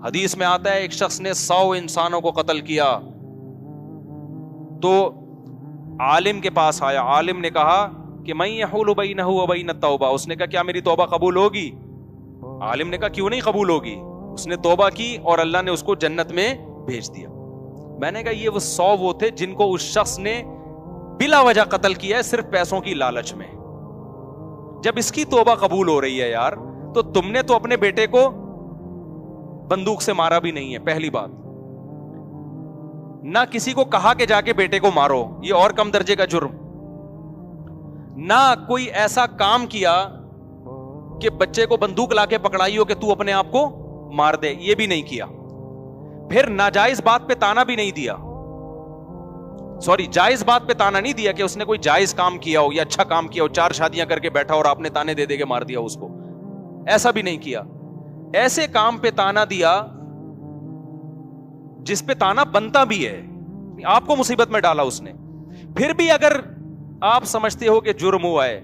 حدیث میں آتا ہے ایک شخص نے 100 انسانوں کو قتل کیا تو عالم کے پاس آیا. عالم نے کہا کہ من یحول بینہ وبین التوبہ. اس نے کہا کیا میری توبہ قبول ہوگی؟ عالم نے کہا کیوں نہیں قبول ہوگی. اس نے توبہ کی اور اللہ نے اس کو جنت میں بھیج دیا. میں نے کہا یہ وہ 100 وہ تھے جن کو اس شخص نے بلا وجہ قتل کیا ہے صرف پیسوں کی لالچ میں. جب اس کی توبہ قبول ہو رہی ہے یار, تو تم نے تو اپنے بیٹے کو بندوق سے مارا بھی نہیں ہے. پہلی بات, نہ کسی کو کہا کہ جا کے بیٹے کو مارو, یہ اور کم درجے کا جرم. نہ کوئی ایسا کام کیا کہ بچے کو بندوق لا کے پکڑائی ہو کہ تو اپنے آپ کو مار دے, یہ بھی نہیں کیا. پھر ناجائز بات پہ تانا بھی نہیں دیا, جائز بات پہ تانا نہیں دیا کہ اس نے کوئی جائز کام کیا ہو یا اچھا کام کیا ہو, 4 شادیاں کر کے بیٹھا اور آپ نے تانے دے دے کے مار دیا اس کو, ایسا بھی نہیں کیا. ایسے کام پہ تانا دیا جس پہ تانا بنتا بھی ہے, آپ کو مصیبت میں ڈالا اس نے. پھر بھی اگر آپ سمجھتے ہو کہ جرم ہوا ہے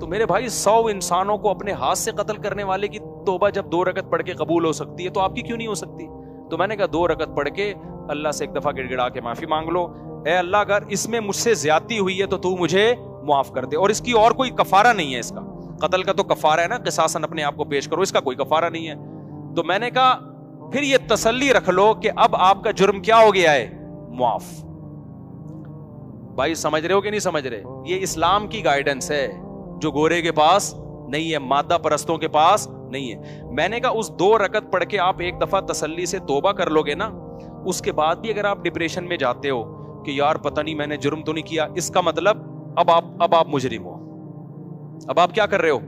تو میرے بھائی 100 انسانوں کو اپنے ہاتھ سے قتل کرنے والے کی توبہ جب 2 رکعت پڑھ کے قبول ہو سکتی ہے تو آپ کی کیوں نہیں ہو سکتی؟ تو میں نے کہا 2 رکعت پڑھ کے اللہ سے ایک دفعہ گڑ گڑا کے معافی مانگ لو, اے اللہ اگر اس میں مجھ سے زیادتی ہوئی ہے تو تو مجھے معاف کر دے. اور اس کی اور کوئی کفارہ نہیں ہے. اس کا قتل کا تو کفارہ ہے نا, قصاصاً اپنے آپ کو پیش کرو, اس کا کوئی کفارہ نہیں ہے. تو میں نے کہا پھر یہ تسلی رکھ لو کہ اب آپ کا جرم کیا ہو گیا ہے, معاف. بھائی سمجھ رہے ہو کہ نہیں سمجھ رہے؟ یہ اسلام کی گائیڈنس ہے جو گورے کے پاس نہیں ہے, مادہ پرستوں کے پاس نہیں ہے. میں نے کہا اس 2 رکعت پڑھ کے آپ ایک دفعہ تسلی سے توبہ کر لو گے نا, اس کے بعد بھی اگر آپ ڈپریشن میں جاتے ہو کہ یار پتہ نہیں میں نے جرم تو نہیں کیا, اس کا مطلب اب آپ مجرم ہو. اب آپ کیا کر رہے ہو؟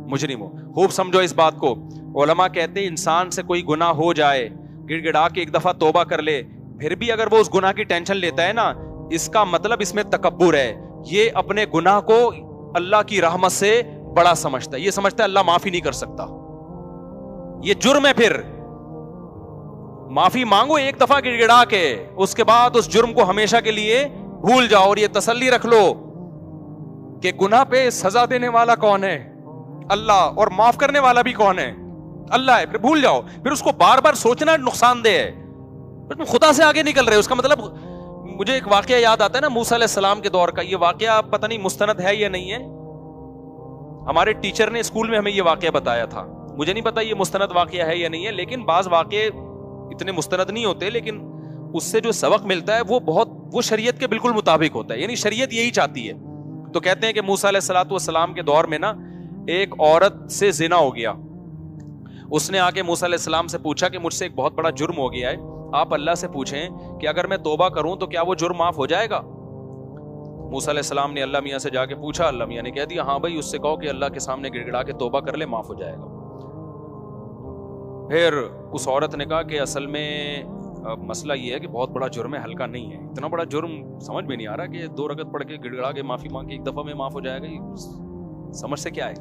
مجرم ہو. خوب سمجھو اس بات کو. علماء کہتے ہیں انسان سے کوئی گناہ ہو جائے, گڑ گڑا کے ایک دفعہ توبہ کر لے, پھر بھی اگر وہ اس گناہ کی ٹینشن لیتا ہے نا, اس کا مطلب اس میں تکبر ہے. یہ اپنے گناہ کو اللہ کی رحمت سے بڑا سمجھتا ہے, یہ سمجھتا ہے اللہ معافی نہیں کر سکتا, یہ جرم ہے. پھر معافی مانگو ایک دفعہ گڑ گڑا کے, اس کے بعد اس جرم کو ہمیشہ کے لیے بھول جاؤ, اور یہ تسلی رکھ لو کہ گناہ پہ سزا دینے والا کون ہے؟ اللہ. اور معاف کرنے والا بھی کون ہے؟ اللہ ہے. پھر بھول جاؤ. پھر اس کو بار بار سوچنا نقصان دہ ہے, تم خدا سے آگے نکل رہے ہو. اس کا مطلب مجھے ایک واقعہ یاد آتا ہے نا موسیٰ علیہ السلام کے دور کا. یہ واقعہ پتہ نہیں مستند ہے یا نہیں ہے, ہمارے ٹیچر نے اسکول میں ہمیں یہ واقعہ بتایا تھا. مجھے نہیں پتا یہ مستند واقعہ ہے یا نہیں ہے, لیکن بعض واقعے اتنے مستند نہیں ہوتے, لیکن اس سے جو سبق ملتا ہے وہ شریعت کے بالکل مطابق ہوتا ہے. یعنی شریعت یہی چاہتی ہے. تو کہتے ہیں کہ موسیٰ علیہ السلام کے دور میں نا ایک عورت سے زنا ہو گیا. اس نے آ کے موسیٰ علیہ السلام سے پوچھا کہ مجھ سے ایک بہت بڑا جرم ہو گیا ہے, آپ اللہ سے پوچھیں کہ اگر میں توبہ کروں تو کیا وہ جرم معاف ہو جائے گا؟ موسیٰ علیہ السلام نے اللہ میاں سے جا کے پوچھا, اللہ میاں نے کہہ دیا ہاں بھائی اس سے کہو کہ اللہ کے سامنے گڑ گڑا کے توبہ کر لے, معاف ہو جائے گا. پھر اس عورت نے کہا کہ اصل میں مسئلہ یہ ہے کہ بہت بڑا جرم ہے, ہلکا نہیں ہے. اتنا بڑا جرم سمجھ میں نہیں آ رہا کہ 2 رکعت پڑھ کے گڑ گڑا کے معافی مانگ کے ایک دفعہ میں معاف ہو جائے گا, سمجھ سے کیا ہے؟